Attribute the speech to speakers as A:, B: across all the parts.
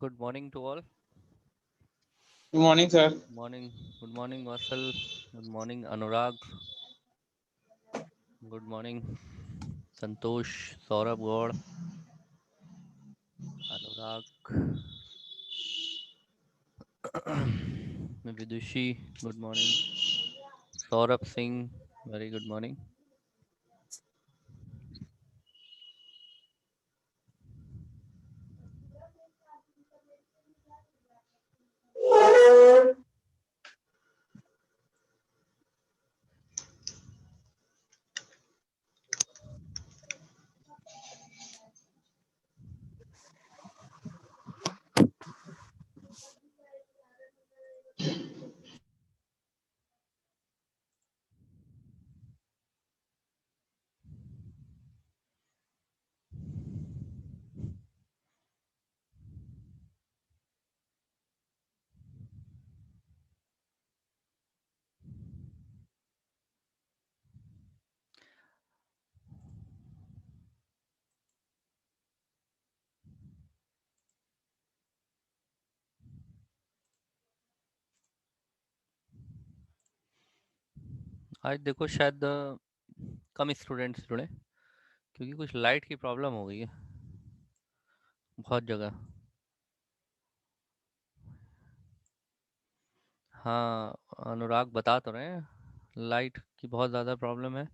A: Good morning to all.
B: Good morning, sir.
A: Morning. Good morning, Vasal. Good morning, Anurag. Good morning, Santosh, Saurabh Gaur, Anurag, Vidushi. Good morning, Saurabh Singh. Very good morning. आज देखो शायद कम students जुड़े क्योंकि कुछ light की problem हो गई है बहुत जगह। हाँ, अनुराग बता तो रहे हैं लाइट की बहुत ज़्यादा प्रॉब्लम है।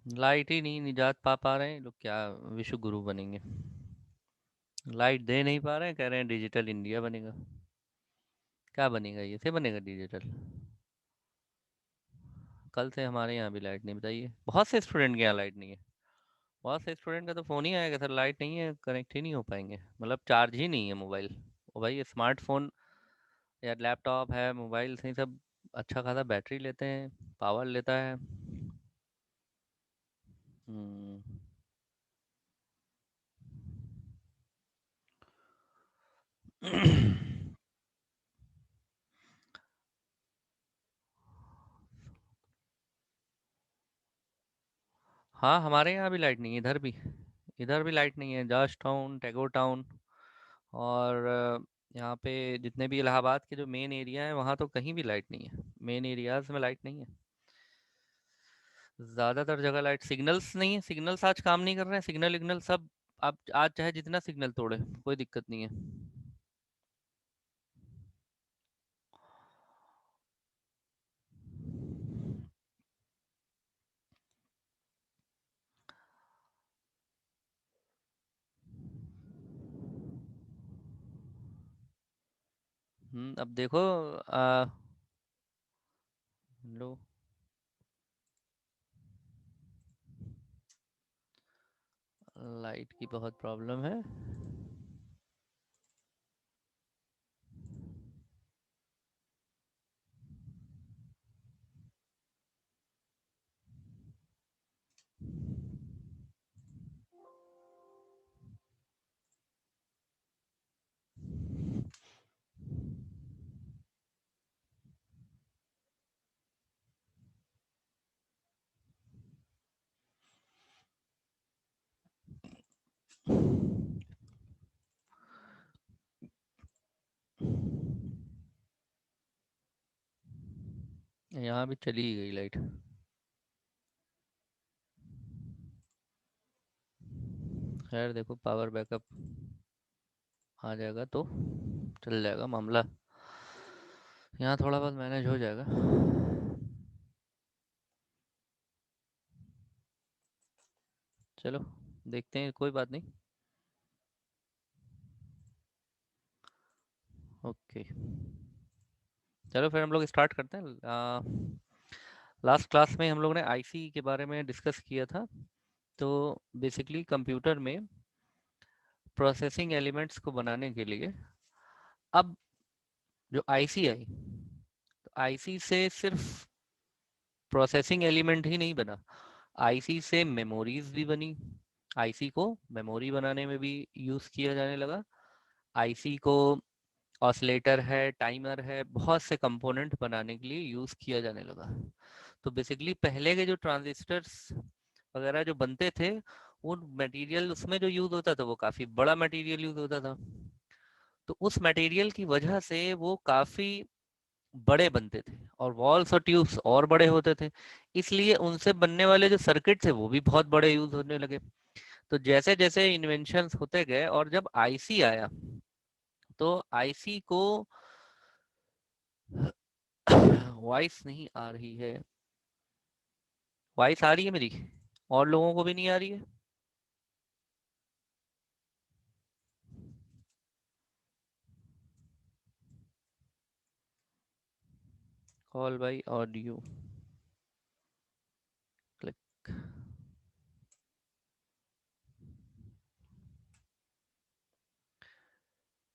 A: लाइट ही नहीं निजात पा रहे हैं लोग, क्या विश्व गुरु बनेंगे। लाइट दे नहीं पा रहे हैं, कह रहे हैं डिजिटल इंडिया बनेगा। क्या बनेगा, ये से बनेगा डिजिटल। कल से हमारे यहाँ भी लाइट नहीं, बताइए। बहुत से स्टूडेंट के यहाँ लाइट नहीं है। बहुत से स्टूडेंट का तो फ़ोन ही आएगा, सर लाइट नहीं है, कनेक्ट ही नहीं हो पाएंगे, मतलब चार्ज ही नहीं है मोबाइल। ओ भाई, ये स्मार्टफोन या लैपटॉप है, मोबाइल से ही सब अच्छा खासा बैटरी लेते हैं, पावर लेता है। हम्म। हाँ, हमारे यहाँ भी लाइट नहीं है, इधर भी लाइट नहीं है। जॉर्ज टाउन, टैगोर टाउन और यहाँ पे जितने भी इलाहाबाद के जो मेन एरिया है वहाँ तो कहीं भी लाइट नहीं है। मेन एरियाज में लाइट नहीं है। ज़्यादातर जगह लाइट, सिग्नल्स नहीं है, सिग्नल्स आज काम नहीं कर रहे हैं, सिग्नल विग्नल सब। आप आज चाहे जितना सिग्नल तोड़े, कोई दिक्कत नहीं है। अब देखो लो, लाइट की बहुत प्रॉब्लम है। यहाँ भी चली गई लाइट। खैर देखो, पावर बैकअप आ जाएगा तो चल जाएगा मामला, यहाँ थोड़ा बहुत मैनेज हो जाएगा। चलो देखते हैं, कोई बात नहीं। ओके, चलो फिर हम लोग स्टार्ट करते हैं। लास्ट क्लास में हम लोग ने आईसी के बारे में डिस्कस किया था। तो बेसिकली कंप्यूटर में प्रोसेसिंग एलिमेंट्स को बनाने के लिए अब जो आईसी आई, तो आईसी से सिर्फ प्रोसेसिंग एलिमेंट ही नहीं बना, आईसी से मेमोरीज भी बनी। आईसी को मेमोरी बनाने में भी यूज़ किया जाने लगा। आईसी को ऑसिलेटर है, टाइमर है, बहुत से कंपोनेंट बनाने के लिए यूज़ किया जाने लगा। तो बेसिकली पहले के जो ट्रांजिस्टर्स वगैरह जो बनते थे, वो मटेरियल उसमें जो यूज होता था वो काफी बड़ा मटेरियल यूज होता था। तो उस मटेरियल की वजह से वो काफी बड़े बनते थे और वॉल्स और ट्यूब्स और बड़े होते थे, इसलिए उनसे बनने वाले जो सर्किट थे वो भी बहुत बड़े यूज होने लगे। तो जैसे जैसे इन्वेंशंस होते गए और जब आईसी आया, तो आईसी को वॉइस नहीं आ रही है, वॉइस आ रही है मेरी, और लोगों को भी नहीं आ रही है? Call by audio, click.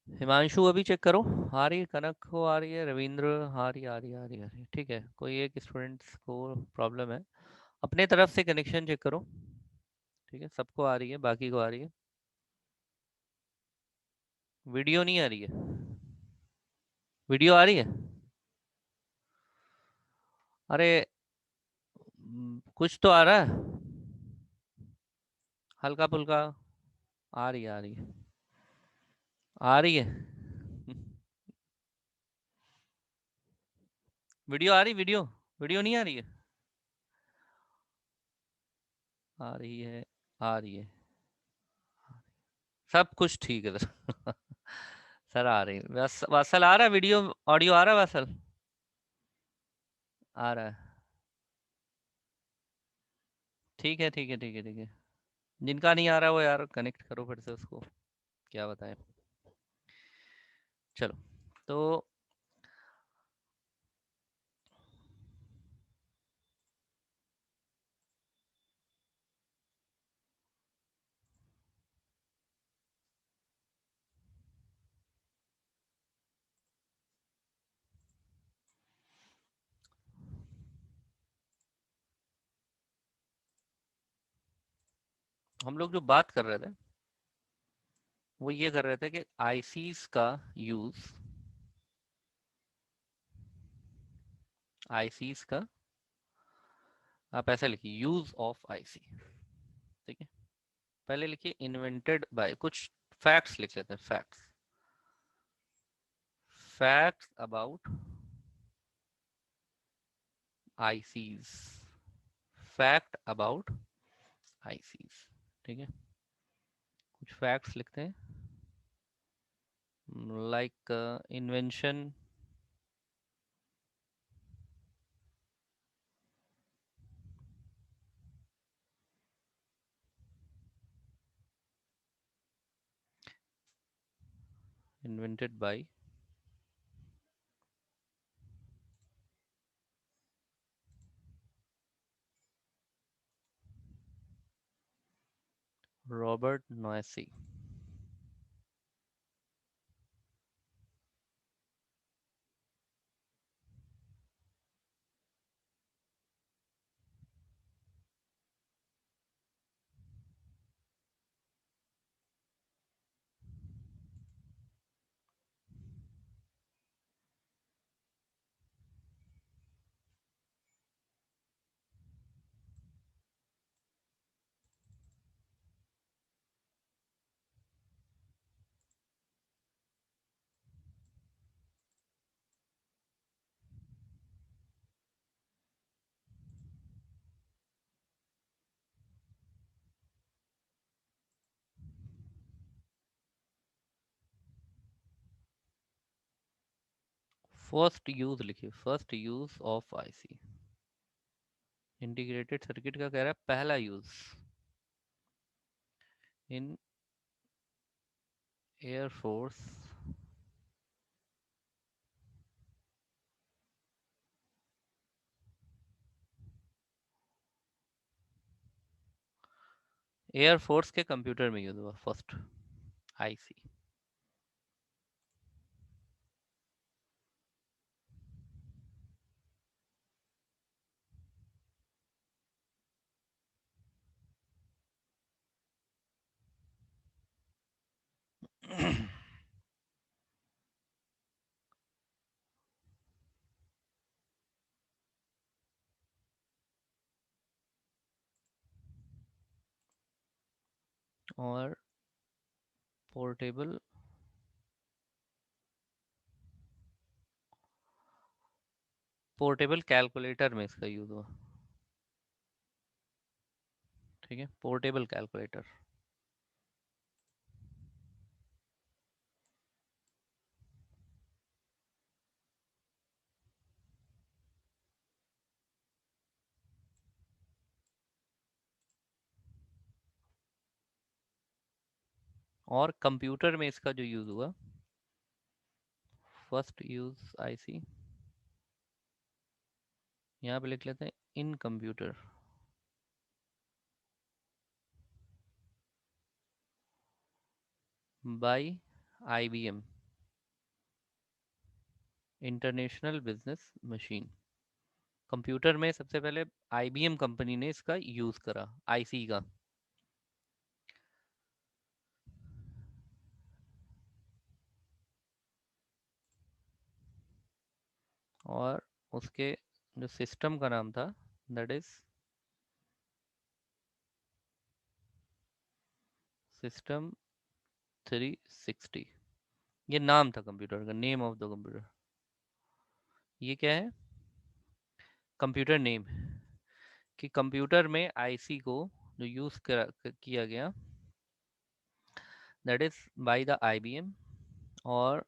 A: Himanshu अभी चेक करो, आ रही है? कनक को आ रही है, रविंद्र आ रही है, आ रही है, आ रही है, आ रही है। ठीक है, कोई एक स्टूडेंट्स को प्रॉब्लम है, अपने तरफ से कनेक्शन चेक करो। ठीक है, सबको आ रही है, बाकी को आ रही है। वीडियो नहीं आ रही है? वीडियो आ रही है? अरे कुछ तो आ रहा है, हल्का फुल्का। आ रही है, आ रही है, आ रही है। वीडियो आ रही? वीडियो, वीडियो नहीं आ रही है? आ रही है, आ रही है, सब कुछ ठीक है सर। सर आ रही है, वासल आ रहा है, वीडियो ऑडियो आ रहा है वासल? आ रहा है? ठीक है, ठीक है, ठीक है, ठीक है। जिनका नहीं आ रहा वो यार कनेक्ट करो फिर से उसको, क्या बताएं। चलो, तो हम लोग जो बात कर रहे थे वो ये कर रहे थे कि आईसीस का यूज, आईसीस का, आप ऐसा लिखिए यूज ऑफ आईसी। ठीक है, पहले लिखिए इन्वेंटेड बाय, कुछ फैक्ट्स लिख लेते हैं, facts, facts about ICs, fact about ICs. ठीक है, कुछ फैक्ट्स लिखते हैं, like invention, invented by Robert Noisy. First use लिखिए, first use of IC, integrated circuit का कह रहा है पहला यूज इन एयरफोर्स, एयरफोर्स के कंप्यूटर में यूज हुआ फर्स्ट आईसी। और पोर्टेबल कैलकुलेटर में इसका यूज हुआ। ठीक है, पोर्टेबल कैलकुलेटर। और कंप्यूटर में इसका जो यूज हुआ, फर्स्ट यूज आईसी, यहाँ पे लिख लेते हैं in computer, by IBM, international business machine. Computer में सबसे पहले आईबीएम कंपनी ने इसका यूज करा, आईसी का। और उसके जो सिस्टम का नाम था, दैट इज सिस्टम 360। ये नाम था कंप्यूटर का, नेम ऑफ द कंप्यूटर। ये क्या है? कंप्यूटर नेम, कि कंप्यूटर में आईसी को जो यूज किया गया, that is by the IBM. और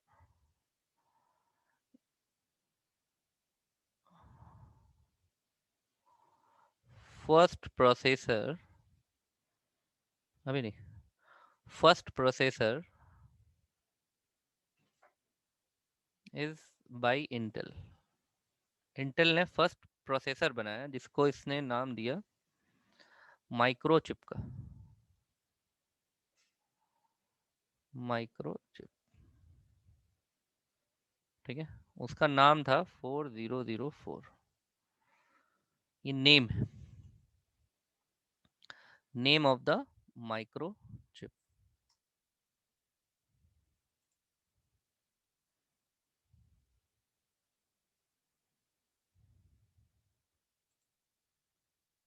A: फर्स्ट प्रोसेसर, अभी नहीं, first processor is by Intel. Intel ने फर्स्ट प्रोसेसर बनाया जिसको इसने नाम दिया माइक्रोचिप का, माइक्रोचिप। ठीक है, उसका नाम था 4004। ये नेम है, name of the microchip.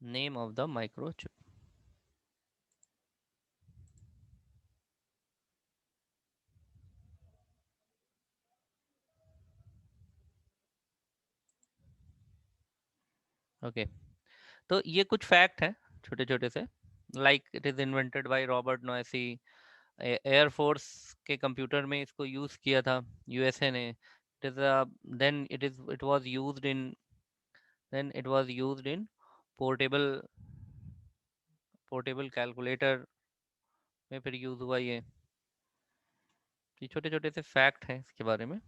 A: Name of the microchip. Okay, तो ये कुछ फैक्ट हैं छोटे छोटे से। Like it is invented by Robert Noyce. Air force के कंप्यूटर में इसको यूज किया था यूएसए ने। It is then it was used in, portable calculator में फिर यूज हुआ ये छोटे छोटे से फैक्ट हैं इसके बारे में,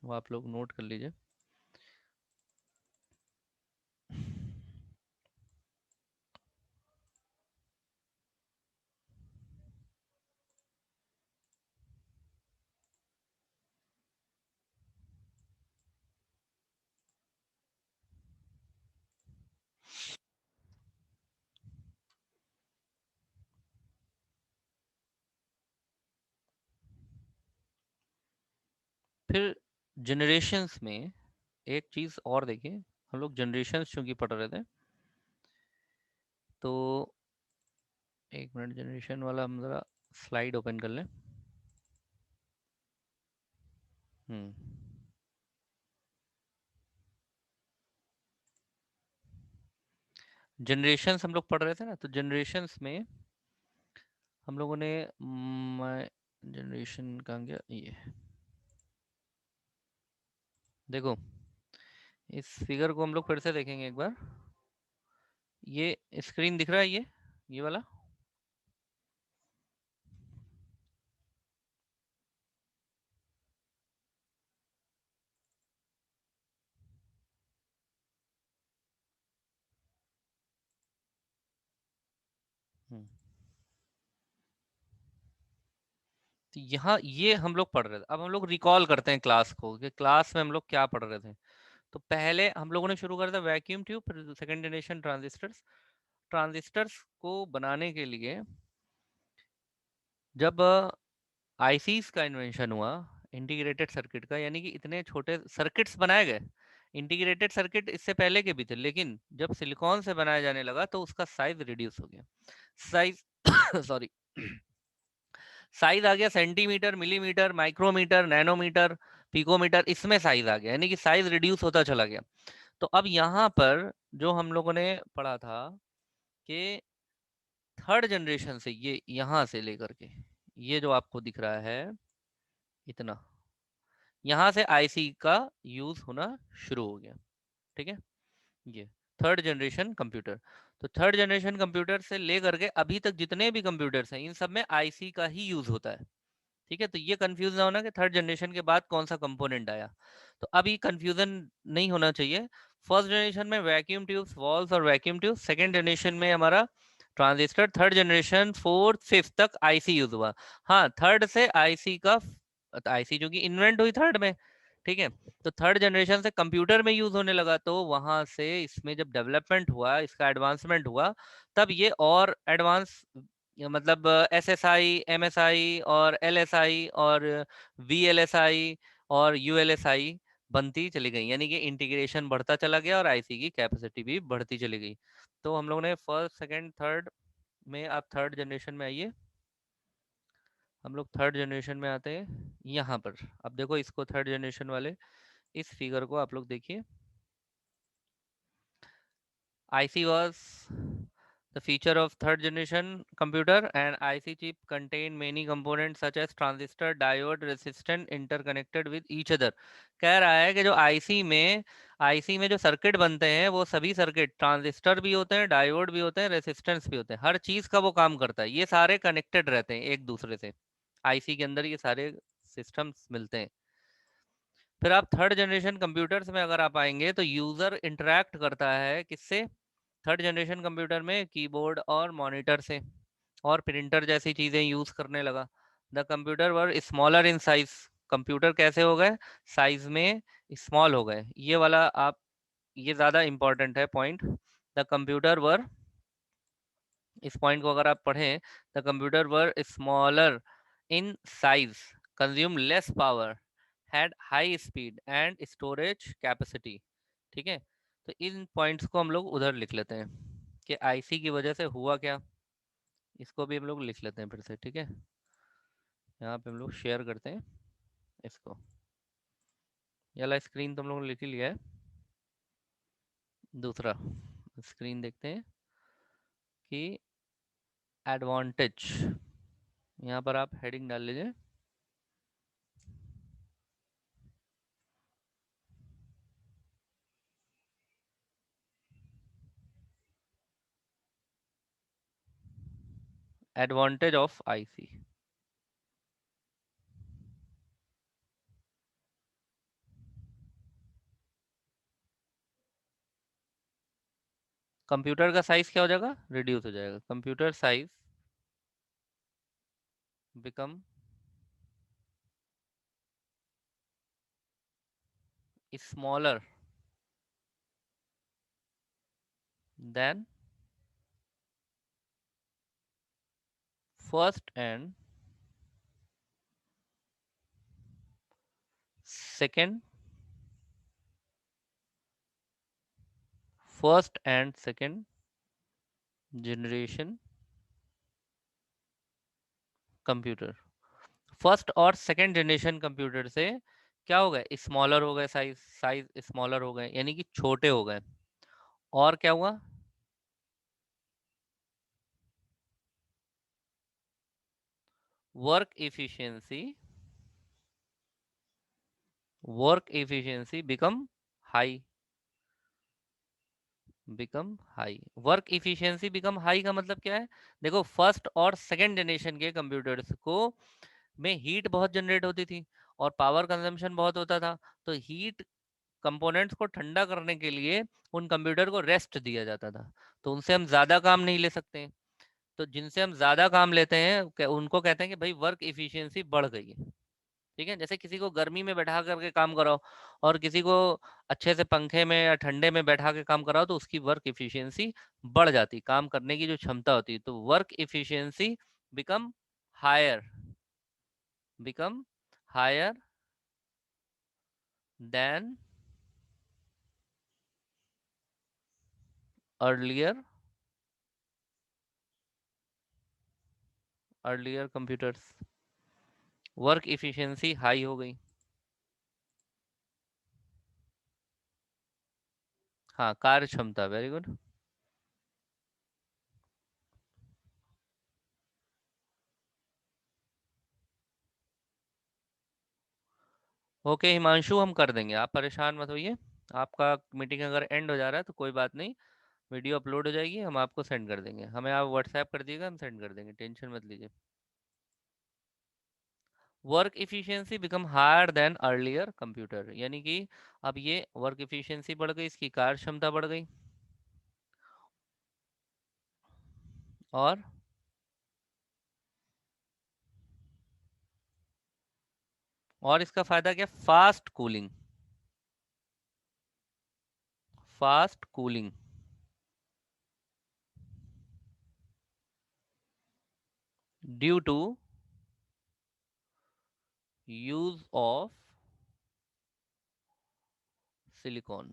A: वो आप लोग नोट कर लीजिए। फिर जनरेशन्स में एक चीज और देखिए, हम लोग जनरेशन्स चूंकि पढ़ रहे थे, तो एक मिनट, जनरेशन वाला हम जरा स्लाइड ओपन कर लें। हम्म, जनरेशन्स हम लोग पढ़ रहे थे ना, तो जनरेशन्स में हम लोगों ने जनरेशन कहाँ गया, ये देखो, इस फिगर को हम लोग फिर से देखेंगे एक बार। ये स्क्रीन दिख रहा है, ये वाला। हम्म, तो यहाँ ये हम लोग पढ़ रहे थे। अब हम लोग रिकॉल करते हैं क्लास को, कि क्लास में हम लोग क्या पढ़ रहे थे। तो पहले हम लोगों ने शुरू कर था वैक्यूम ट्यूब, फिर सेकेंड जनरेशन ट्रांजिस्टर्स। ट्रांजिस्टर्स को बनाने के लिए जब आईसीज का इन्वेंशन हुआ, इंटीग्रेटेड सर्किट का, यानी कि इतने छोटे सर्किट्स बनाए गए। इंटीग्रेटेड सर्किट इससे पहले के भी थे, लेकिन जब सिलिकॉन से बनाया जाने लगा तो उसका साइज रिड्यूस हो गया। साइज सॉरी साइज आ गया centimetre, millimetre, micrometre, nanometre, picometre, इसमें साइज आ गया, यानी कि साइज रिड्यूस होता चला गया। तो अब यहाँ पर जो हम लोगों ने पढ़ा था कि थर्ड जनरेशन से, ये यहाँ से लेकर के ये जो आपको दिख रहा है इतना, यहाँ से आईसी का यूज होना शुरू हो गया। ठीक है, ये थर्ड जनरेशन कंप्यूटर। तो थर्ड जनरेशन कंप्यूटर से लेकर के अभी तक जितने भी कंप्यूटर्स हैं इन सब में आईसी का ही यूज होता है। ठीक है, तो ये कंफ्यूज ना होना कि थर्ड जनरेशन के बाद कौन सा कंपोनेंट आया, तो अभी कंफ्यूजन नहीं होना चाहिए। फर्स्ट जनरेशन में वैक्यूम ट्यूब्स, वॉल्स और वैक्यूम ट्यूब, सेकेंड जनरेशन में हमारा transistor, third generation fourth fifth तक आईसी यूज हुआ। हाँ, थर्ड से आईसी का, आईसी जो कि इन्वेंट हुई थर्ड में, ठीक है, तो थर्ड जनरेशन से कंप्यूटर में यूज होने लगा, तो वहां से इसमें जब डेवलपमेंट हुआ, इसका एडवांसमेंट हुआ, तब ये और एडवांस, मतलब एसएसआई, एमएसआई और एलएसआई और वीएलएसआई और यूएलएसआई बनती चली गई, यानी कि इंटीग्रेशन बढ़ता चला गया और आईसी की कैपेसिटी भी बढ़ती चली गई। तो हम लोग ने फर्स्ट सेकंड थर्ड में, आप थर्ड जनरेशन में आइए, हम लोग थर्ड जनरेशन में आते हैं यहाँ पर। अब देखो इसको, थर्ड जनरेशन वाले इस फिगर को आप लोग देखिए। IC was the feature of third generation computer, and IC chip contain many components such as transistor, diode, resistor interconnected with each other। कह रहा है कि जो आईसी में जो सर्किट बनते हैं वो सभी सर्किट, ट्रांजिस्टर भी होते हैं, डायोड भी होते हैं, रेसिस्टेंस भी होते हैं, हर चीज का वो काम करता है, ये सारे कनेक्टेड रहते हैं एक दूसरे से। आईसी के अंदर ये सारे सिस्टम्स मिलते हैं। फिर आप थर्ड जनरेशन कंप्यूटर्स में अगर आप आएंगे तो यूजर इंटरेक्ट करता है किससे? थर्ड जनरेशन कंप्यूटर में कीबोर्ड और मॉनिटर से, और प्रिंटर जैसी चीज़ें यूज़ करने लगा। The computer were smaller in size, computer कैसे हो गए? साइज में स्मॉल हो गए। ये वाला आप, ये ज़्यादा इंपॉर्टेंट है पॉइंट। द कंप्यूटर वर, इस पॉइंट को अगर आप पढ़ें, the computer were smaller in size, consume less power, had high speed and storage capacity. ठीक है, तो इन पॉइंट्स को हम लोग उधर लिख लेते हैं कि आईसी की वजह से हुआ क्या, इसको भी हम लोग लिख लेते हैं फिर से। ठीक है, यहाँ पे हम लोग शेयर करते हैं इसको, ये वाला स्क्रीन तो हम लोगों ने लिख ही लिया है। दूसरा स्क्रीन देखते हैं कि एडवांटेज, यहाँ पर आप हेडिंग डाल लीजिए, एडवांटेज ऑफ आईसी। कंप्यूटर का साइज क्या हो जाएगा? रिड्यूस हो जाएगा। Computer size become smaller than first and second, first and second generation computer. First और सेकेंड जनरेशन कंप्यूटर से क्या हो गए? स्मॉलर हो गए, साइज साइज स्मॉलर हो गए, यानी कि छोटे हो गए। और क्या हुआ? Work efficiency, work efficiency become high, become high. Work efficiency become high का मतलब क्या है? देखो, फर्स्ट और सेकेंड जनरेशन के कंप्यूटर्स को में हीट बहुत जनरेट होती थी और पावर कंजम्पशन बहुत होता था, तो हीट कंपोनेंट्स को ठंडा करने के लिए उन कंप्यूटर को रेस्ट दिया जाता था, तो उनसे हम ज़्यादा काम नहीं ले सकते हैं। तो जिनसे हम ज़्यादा काम लेते हैं उनको कहते हैं कि भाई वर्क इफिशियंसी बढ़ गई है। ठीक है, जैसे किसी को गर्मी में बैठा करके काम कराओ और किसी को अच्छे से पंखे में या ठंडे में बैठा के काम कराओ, तो उसकी वर्क इफिशियंसी बढ़ जाती, काम करने की जो क्षमता होती है। तो work efficiency become higher, become higher than earlier, earlier computers. Work efficiency high हो गई। हाँ, कार्य क्षमता, वेरी गुड। ओके हिमांशु, हम कर देंगे, आप परेशान मत होइए। आपका मीटिंग अगर एंड हो जा रहा है तो कोई बात नहीं, वीडियो अपलोड हो जाएगी, हम आपको सेंड कर देंगे, हमें आप व्हाट्सएप कर दिएगा, हम सेंड कर देंगे, टेंशन मत लीजिए। Work efficiency become higher than earlier computer, यानी कि अब ये वर्क इफिशियंसी बढ़ गई, इसकी कार्य क्षमता बढ़ गई। और इसका फायदा क्या? Fast cooling, fast cooling due to use of silicon,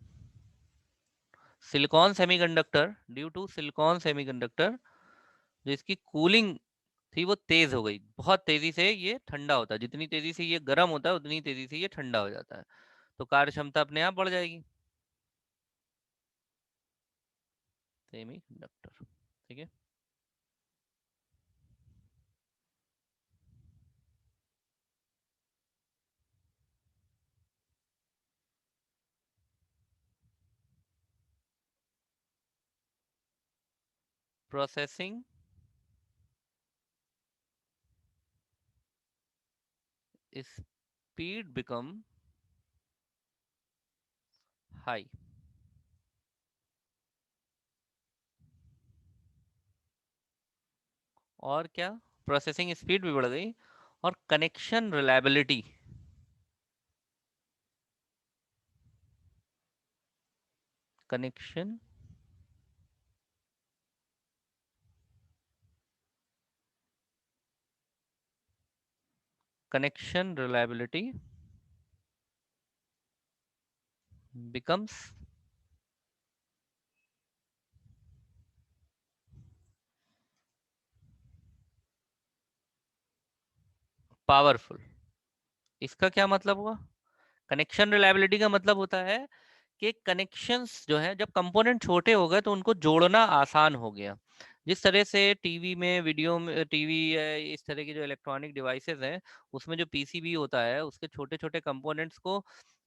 A: silicon semiconductor, due to silicon semiconductor, जो इसकी कूलिंग थी वो तेज हो गई, बहुत तेजी से ये ठंडा होता है, जितनी तेजी से ये गर्म होता है उतनी तेजी से ये ठंडा हो जाता है, तो कार्य क्षमता अपने आप बढ़ जाएगी। सेमीकंडक्टर, ठीक है। प्रोसेसिंग स्पीड बिकम हाई, और क्या, प्रोसेसिंग स्पीड भी बढ़ गई, और connection reliability, connection connection reliability becomes powerful. इसका क्या मतलब हुआ? कनेक्शन रिलायबिलिटी का मतलब होता है कि कनेक्शंस जो है, जब कंपोनेंट छोटे हो गए तो उनको जोड़ना आसान हो गया। जिस तरह से टीवी में, वीडियो में, टीवी इस तरह की जो इलेक्ट्रॉनिक डिवाइसेस हैं, उसमें जो पीसीबी होता है उसके छोटे छोटे कंपोनेंट्स को,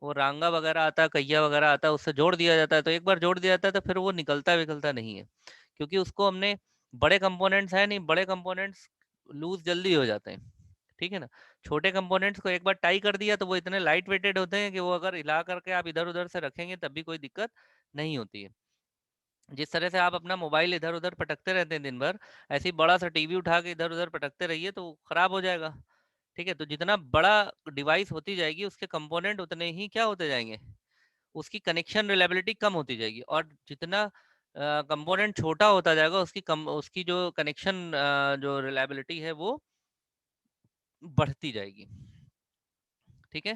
A: वो रांगा वगैरह आता है, कहिया वगैरह आता है, उससे जोड़ दिया जाता है, तो एक बार जोड़ दिया जाता है तो फिर वो निकलता विकलता नहीं है, क्योंकि उसको हमने, बड़े कंपोनेंट्स है नहीं, बड़े कंपोनेंट्स लूज जल्दी हो जाते हैं, ठीक है ना। छोटे कंपोनेंट्स को एक बार टाई कर दिया तो वो इतने लाइट वेटेड होते हैं कि वो अगर हिला करके आप इधर उधर से रखेंगे तब भी कोई दिक्कत नहीं होती है। जिस तरह से आप अपना मोबाइल इधर उधर पटकते रहते हैं दिन भर, ऐसे ही बड़ा सा टीवी उठा के इधर उधर पटकते रहिए तो वो खराब हो जाएगा, ठीक है। तो जितना बड़ा डिवाइस होती जाएगी उसके कंपोनेंट उतने ही क्या होते जाएंगे, उसकी कनेक्शन रिलायबिलिटी कम होती जाएगी, और जितना कंपोनेंट छोटा होता जाएगा उसकी जो कनेक्शन जो रिलायबिलिटी है वो बढ़ती जाएगी, ठीक है।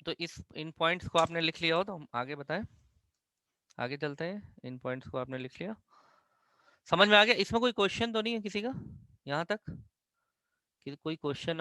A: तो इस इन पॉइंट्स को आपने लिख लिया हो तो हम आगे बताएं, आगे चलते हैं। इन पॉइंट्स को आपने लिख लिया, समझ में आ गया? इसमें कोई क्वेश्चन तो नहीं है किसी का यहाँ तक, कि कोई क्वेश्चन